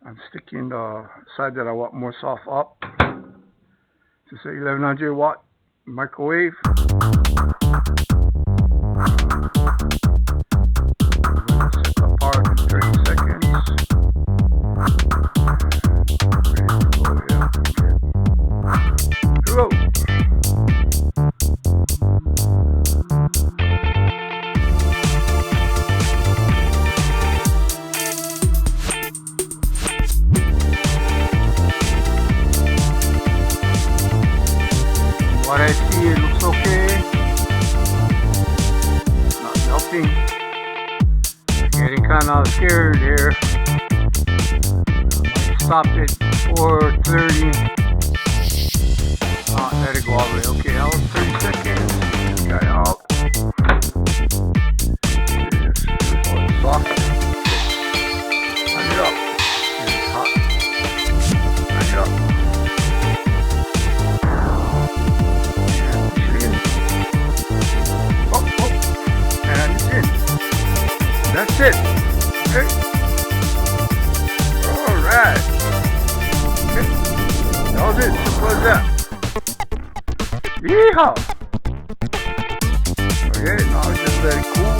I'm sticking the side that I want more soft up. Just a 1100 watt microwave. Set the power to 30 seconds. Ready to go, yeah. Here we go. What I see, it looks okay. Not melting. Getting kind of scared here. Might stop it 4:30. Let it go all the way. Okay, that was 30 seconds. Got it out. It's soft. Turn it up. It's hot. Turn it up. That's it. Okay. Alright. Okay. That was it. Simple as that. Yeehaw. Okay, now just let it cool.